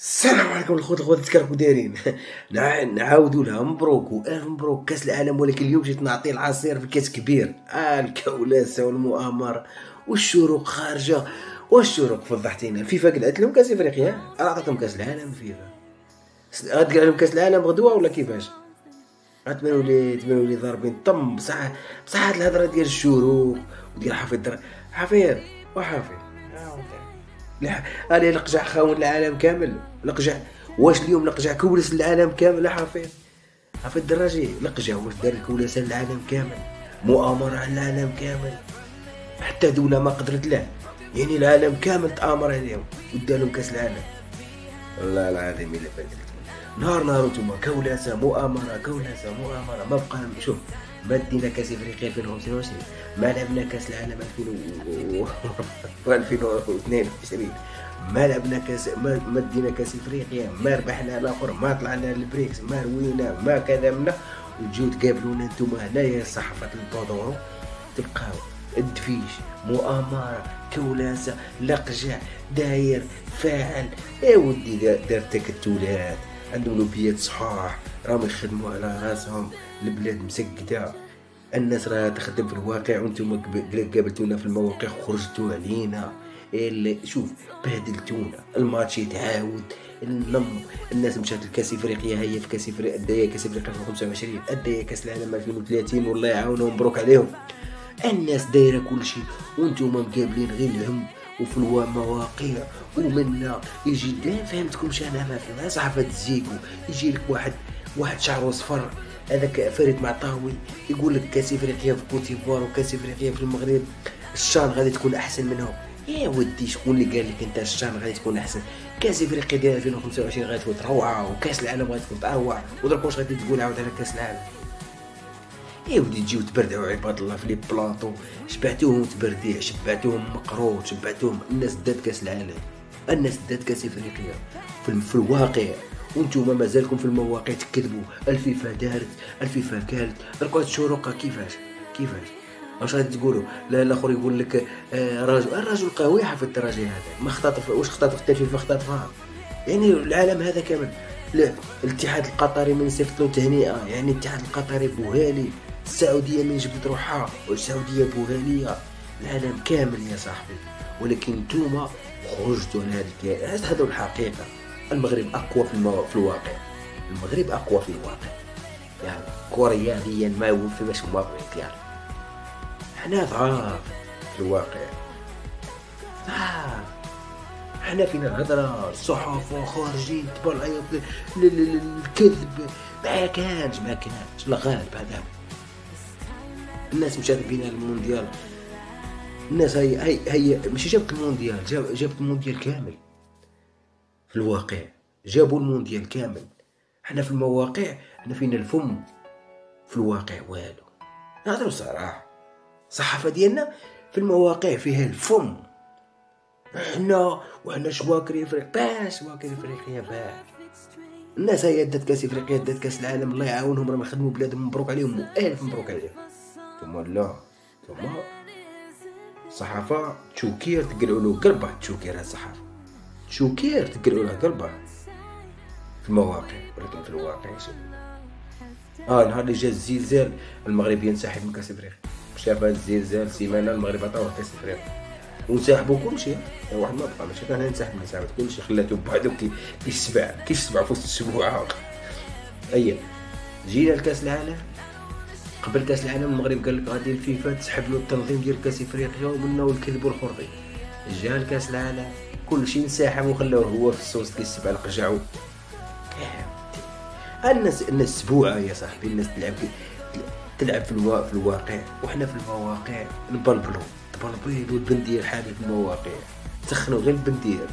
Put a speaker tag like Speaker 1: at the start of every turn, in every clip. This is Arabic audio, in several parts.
Speaker 1: السلام عليكم الخوت كيراكم دايرين. نعاودوا لها مبروك والف مبروك كاس العالم، ولكن اليوم جيت نعطي العصير في كاس كبير. الكولاسه والمؤامره والشروق خارجه والشروق فضحتينا. الفيفا قلعت لهم كاس افريقيا، راه عطاتهم كاس العالم. الفيفا غتقلع لهم كاس العالم غدوه ولا كيفاش؟ تبانوا لي ضاربين طم. بصح هاد الهضره ديال الشروق وديال حفيظ وحفيظ لا هذه لقجع خاون العالم كامل. لقجع واش اليوم لقجع كولس العالم كامل؟ حفيظ الدراجي لقجع واش دار الكولس العالم كامل؟ مؤامرة على العالم كامل، حتى دولة ما قدرت له، يعني العالم كامل تآمر عليهم ودالهم كاس العالم. والله العظيم الا فاتت نهار نتوما كولاسة مؤامرة ما بقى. شوف، ما دينا كاس افريقيا 2025، ما لعبنا كاس العالم 2022، ما لعبنا كاس، ما دينا كاس افريقيا، ما ربحنا الاخر، ما طلعنا للبريكس، ما روينا، ما كذا منا، وتجيو تقابلونا نتوما هنايا صحافة البودورو تلقاو الدفيش مؤامرة كولاسة لقجع داير فاعل. يا ودي دارتك التولات عندهم لوبيات صحاح، راهم يخدموا على راسهم، البلاد مسكده، الناس راها تخدم في الواقع، وانتم قابلتونا في المواقع وخرجتوا علينا. اللي شوف بهدلتونا، الماتش يتعاود الناس مشات لكاس افريقيا، هي في كاس افريقيا الدايه، كاس افريقيا 2025 الدايه، كاس العالم 2030 والله يعاونهم مبروك عليهم. الناس دايره كل شيء وانتم مقابلين غير الهم وفي المواقع. ومنا يجي لا فهمتكمش انا، ما فهمها صحافه الزيكو. يجي لك واحد شعره صفر، هذاك فريد معطاوي، يقول لك كاس افريقيا في كوتيفوار وكاس افريقيا في المغرب الشان غادي تكون احسن منهم. يا ودي شكون اللي قال لك انت الشان غادي تكون احسن؟ كاس افريقيا ديال 2025 غادي تكون روعه، وكاس العالم غادي تكون اروع، ودرك واش غادي تقول عاود على كاس العالم؟ يا ودي تجيو تبردعوا عباد الله في لي بلاطو، شبعتوهم تبرديع، شبعتوهم مقروط، شبعتوهم. الناس دات كاس العالم، الناس دات كاس افريقيا في الواقع، وانتم مازالكم في المواقع تكذبوا. الفيفا دارت، الفيفا قالت، ركعت شروقه. كيفاش واش غادي تقولوا؟ لا الاخر يقول لك الرجل قوي. حفظ الدراجي هذا ما خطاطف، واش خطاطف حتى الفيفا خطاطفها؟ يعني العالم هذا كامل. لا الاتحاد القطري من صيفط له تهنئه، يعني الاتحاد القطري بوهالي، السعوديه من جبدت روحها والسعوديه بوهاليه، العالم كامل يا صاحبي. ولكن نتوما خرجتوا على هذه الحقيقه. المغرب اقوى في الواقع، المغرب اقوى في الواقع، يعني كورياديا ما هو في باش موافق. يعني حنا ضعاف في الواقع، ضعاف. حنا فينا الهضره، الصحافه خارجين تبرعوا الكذب. ما كانش الغالب هذا. الناس مشات بينا المونديال، الناس هي ماشي جابت المونديال، جابت المونديال كامل. في الواقع جابوا المونديال كامل. حنا في المواقع حنا فينا الفم، في الواقع والو. نهضروا صراحه، الصحافه ديالنا في المواقع فيها الفم. وحنا شواكري افريقيا، شواكري افريقيا باع. الناس هي دات كاس افريقيا، دات كاس العالم، الله يعاونهم، راهم يخدموا بلادهم، مبروك عليهم والف مبروك عليهم. ثم لا، ثم الصحافه تشوكير تقلعوا له قلبه، تشوكير هاد الصحافه تشوكير تقلعوا له قلبه في المواقع، ولكن في الواقع شوف. نهار اللي جا الزلزال المغرب ينسحب من كاس افريقيا. شاف هاد الزلزال سيمانه المغرب عطاوه كاس افريقيا ونسحبوا كلشي. واحد ما بقى، ماشي كان نسحب كلشي، خلاتو بوحدو كيشبع في وسط السبوعه. جينا لكاس العالم. قبل كاس العالم المغرب قال لك غادي الفيفا تسحب له التنظيم ديال كاس افريقيا، ومنه الكذب والخرطي. جا لكاس العالم كلشي انسحب وخلاوه هو في الصوص كيسبع القجع. الناس سبوعه يا صاحبي، الناس تلعب في الواقع، وحنا في المواقع نبلبلو تبلبيل، والبندير حامي في المواقع، تسخنوا غير البندير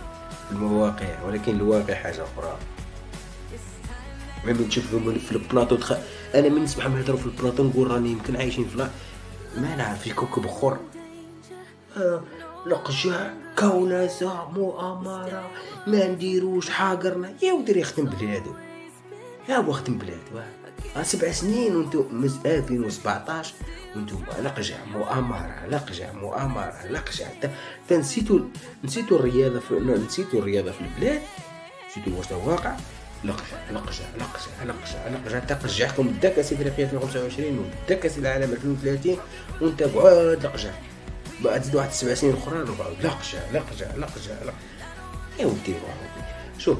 Speaker 1: في المواقع، ولكن الواقع حاجه اخرى. من تشوفهم في البلاطو انا من نسمعهم يهضروا في البلاطو نقول راني يمكن عايشين في ما نعرف في كوكب اخر. لقجع كولاسه مؤامره ما نديروش حاقرنا. يا ودير يخدم بلادو، يا هو خدم بلادو. 7 سنين وانتو 2017 وانتم لقجع مؤامره. نسيتوا الرياضه في البلاد. سيتو واش واقع. لقجة تقجعكم دا كاس افريقيا 2025 ودا كاس العالم 2030 وانت قعد لقجة بعد تزيد واحد 7 سنين اخرى لقجة يا ودي. شوف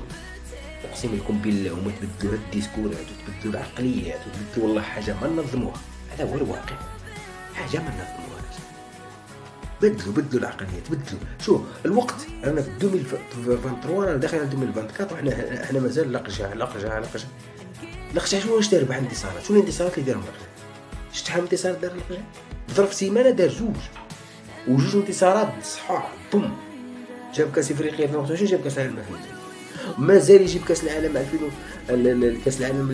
Speaker 1: اقسم لكم بالله وما تبدلوا هاد الديسكورات وتبدلوا العقليات وتبدلوا والله حاجه ما ننظموها. هذا هو الواقع، حاجه ما ننظموها. بدلوا العقليات، بدلوا. شوف الوقت انا في 2023 انا داخل على 2024 احنا مازال لقجة. شنو واش دار بواحد الانتصارات؟ شنو الانتصارات اللي دارهم لقجة؟ شحال من انتصار دار لقجة؟ ظرف سيمانه دار وجوج انتصارات صحاح بوم. جاب كاس افريقيا 2025 جاب كاس العالم 2030 مازال يجيب كاس العالم 2000 كاس العالم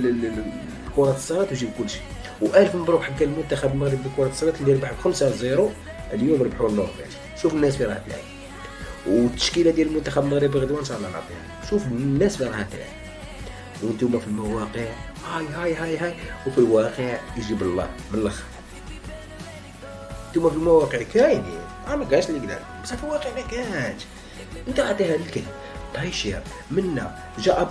Speaker 1: كرة الصالات ويجيب كلشي. والف مبروك حق المنتخب المغربي لكرة الصالات اللي ربح 5-0 اليوم ربحوا النرويج. شوف الناس فين راها تلعب والتشكيله ديال المنتخب المغربي غدوه ان شاء الله نعطيها. شوف الناس فين راها تلعب وانتم في المواقع هاي وفي الواقع يجيب الله من الاخر. انتم في المواقع كاينين ما كاش اللي قدام بصح في الواقع ما كاش. انت عطيها للكل طايشير منا جا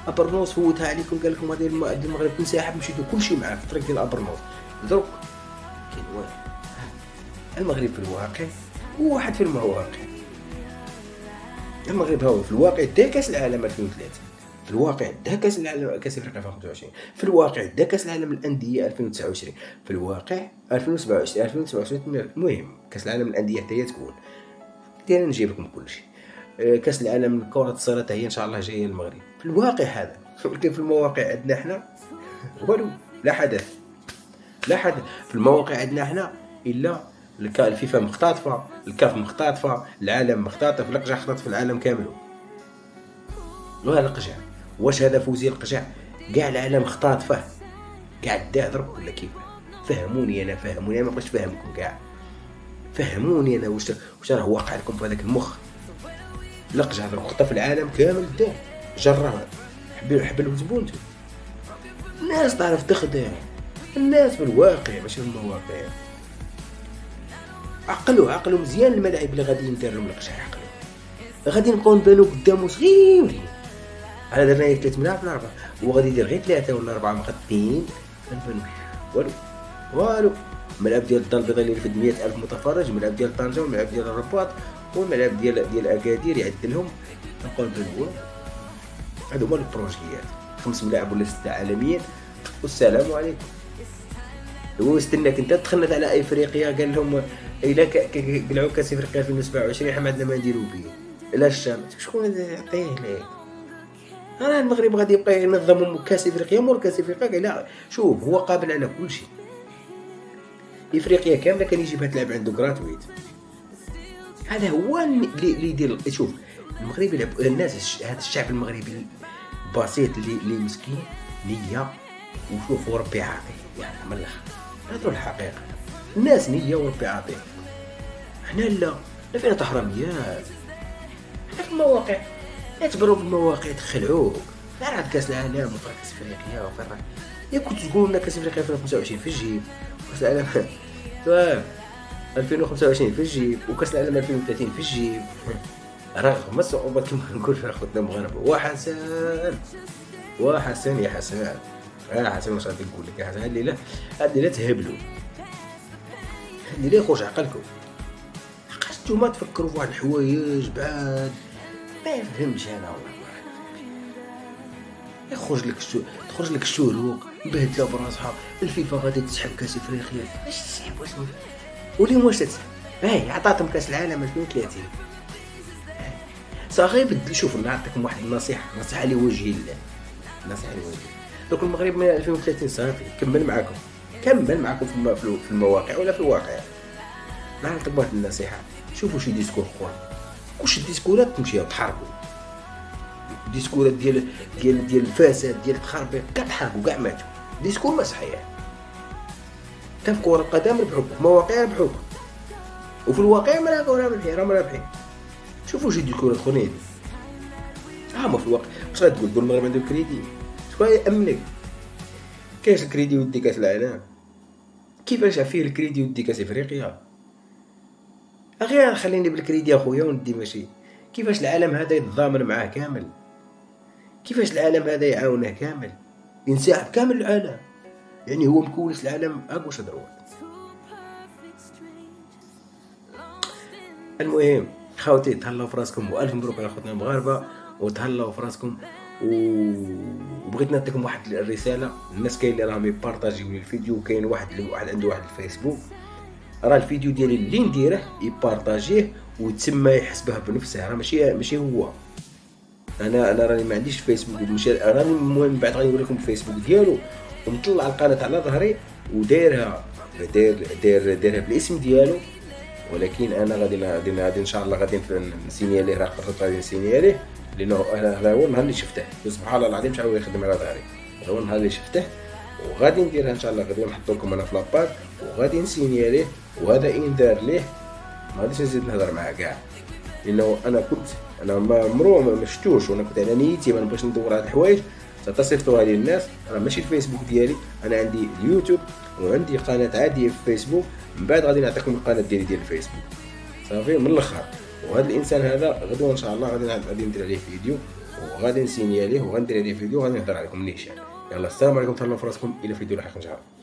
Speaker 1: ابرنوس فوتها عليكم قال لكم هذه المغرب تنسحب مشيتوا كلشي معاه في الطريق ديال ابرنوس. دروك كاين والو. المغرب في الواقع هو واحد في المواقع. المغرب هو في الواقع دا كاس العالم 2030 في الواقع دا كاس العالم كاس افريقيا 2025 في الواقع دا كاس العالم الانديه 2029 في الواقع 2027 المهم كاس العالم الانديه حتى هي تكون دينا نجيب لكم كلشي. كاس العالم كرة الصالات هي ان شاء الله جايه المغرب. في الواقع هذا ولكن في المواقع عندنا احنا والو لا حدث. في المواقع عندنا احنا الا الفيفا مختطفه، الكاف مختطفه، العالم مختطف. لقجة خطط في العالم كامل. وهذا لقجة واش هذا فوزي لقجة كاع العالم مختطفه كاع درك ولا كيف؟ فهموني انا ما بغيتش فهمكم كاع. فهموني انا واش راه واقع لكم في هذاك المخ. لقجة هذا خطف العالم كامل دا جرها حبل وزبونته. الناس تعرف تخدم الناس في الواقع ماشي في المواقع. عقلوا مزيان الملاعب اللي غادي ندير لهم لقجة. عقلوا غادي نبقاو نبانو قدامو صغيورين على درنا 3 ملاعب ولا 4 وغادي يدير غير 3 ولا 4 مغطيين نبانو والو. الملعب ديال الدار البيضاء اللي يرفد 100,000 متفرج، الملعب ديال طنجة والملعب ديال الرباط والملعب ديال اكادير يعدلهم نقول بنقول هادو هما البروجيات 5 ملاعب ولا 6 عالميين والسلام عليكم. هو استناك انت تخنت على افريقيا قال لهم الا قلعوا كاس افريقيا 2027 حنا عندنا ما نديرو به لا الشام شكون يعطيه لك. انا المغرب غادي يبقى ينظم كاس افريقيا مور كاس افريقيا. لا شوف هو قابل على كل شيء. افريقيا كامله كان يجيبها تلعب عنده غراتويت. هذا هو اللي يدير. شوف المغرب يلعب الناس هذا الشعب المغربي بسيط اللي مسكين نيه وشوف وربي عاطيه يعني من الاخر. هذو الحقيقه الناس نيه وربي عاطيه. حنا لا فينا تحرميات. حنا في المواقع يتبروا بالمواقع تخلعوك. عاد كاس العالم وفرق كاس افريقيا وفرق يا كنت تقول لنا كاس افريقيا 2025 في الجيب كاس العالم 2025 في الجيب وكاس العالم 2030 في الجيب رغم الصعوبات كما نقول في اخوتنا المغاربه. وحسن يا حسن حسن واش غادي نقول لك يا حسن. هاد الليله تهبلوا. هاد الليله يخرج عقلكم. حقاش نتوما تفكروا في واحد الحوايج بعاد ما فهمتش انا والله. تخرج لك الشروق مبهدله براسها. الفيفا غادي تسحب كاس افريقيا. اش تسحب واش واليوم واش تسحب؟ عطاتهم كاس العالم 2030 صافي بدل. شوف نعطيكم واحد النصيحه لوجه الله. دوك المغرب من 2030 صافي كمل معاكم في المواقع ولا في الواقع. نعطيكم واحد النصيحه. شوفوا شي ديسكور اخوان كلشي الديسكورات تمشيو تحاربوا. الديسكورات ديال الفساد ديال التخربيق كاع تحاربوا كاع ماتوا. ديسكور ما صحيح. تا في كره القدم ربحوك في مواقع ربحوك وفي الواقع ما رابحين. شوفوا شي ديكورات اخرين ما في الواقع. واش غتقول المغرب عنده كريدي؟ شكون يامنك؟ كاش الكريدي ودي كاس العالم؟ كيفاش فيه الكريدي ودي كاس افريقيا؟ غير خليني بالكريدي اخويا وندي ماشي كيفاش العالم هذا يتضامن معاه كامل. كيفاش العالم هذا يعاونه كامل، ينسحب كامل العالم، يعني هو مكولس العالم هاك واش هضروا. المهم خاوتي تهلاو في راسكم، والف مبروك على خوتنا المغاربه، وتهلاو في راسكم. وبغيت نعطيكم واحد الرساله، الناس كاين اللي راهم يبارطاجيو لي الفيديو، كاين واحد عنده واحد الفيسبوك، راه الفيديو ديالي اللي نديره يبارطاجيه وتسمى يحسبه بنفسه، راه ماشي هو. انا راني ما عنديش فيسبوك، ماشي راني. المهم بعد غادي نقول لكم الفيسبوك ديالو، ومطلع القناه على ظهري ودايرها دايرها بالاسم ديالو، ولكن انا غادي ان شاء الله غادي نسينياليه، راه قررت غادي نسينياليه، لانه هذا هو النهار اللي شفته، سبحان الله العظيم شحال هو يخدم على ظهري. هذا هو النهار اللي شفته، وغادي نديرها ان شاء الله غدوه نحط لكم انا في لاباج، وغادي نسينياليه، وهذا انذار ليه، ما غاديش نزيد نهضر معاه كاع، لانه انا ما شفتوش، وانا كنت على نيتي ما نبغيش ندور هاد الحوايج تصيفطوها لي الناس. راه ماشي الفيسبوك ديالي، انا عندي اليوتيوب وعندي قناه عاديه في الفيسبوك، من بعد غادي نعطيكم القناه ديالي ديال الفيسبوك صافي من الاخر. وهذا الانسان هذا غدوه ان شاء الله غادي ندير عليه فيديو، وغادي نسيني عليه، وغندير عليه فيديو، وغادي نهضر عليكم نيشان. يلا السلام عليكم، تهلاو في راسكم، الى فيديو لاحق ان شاء الله.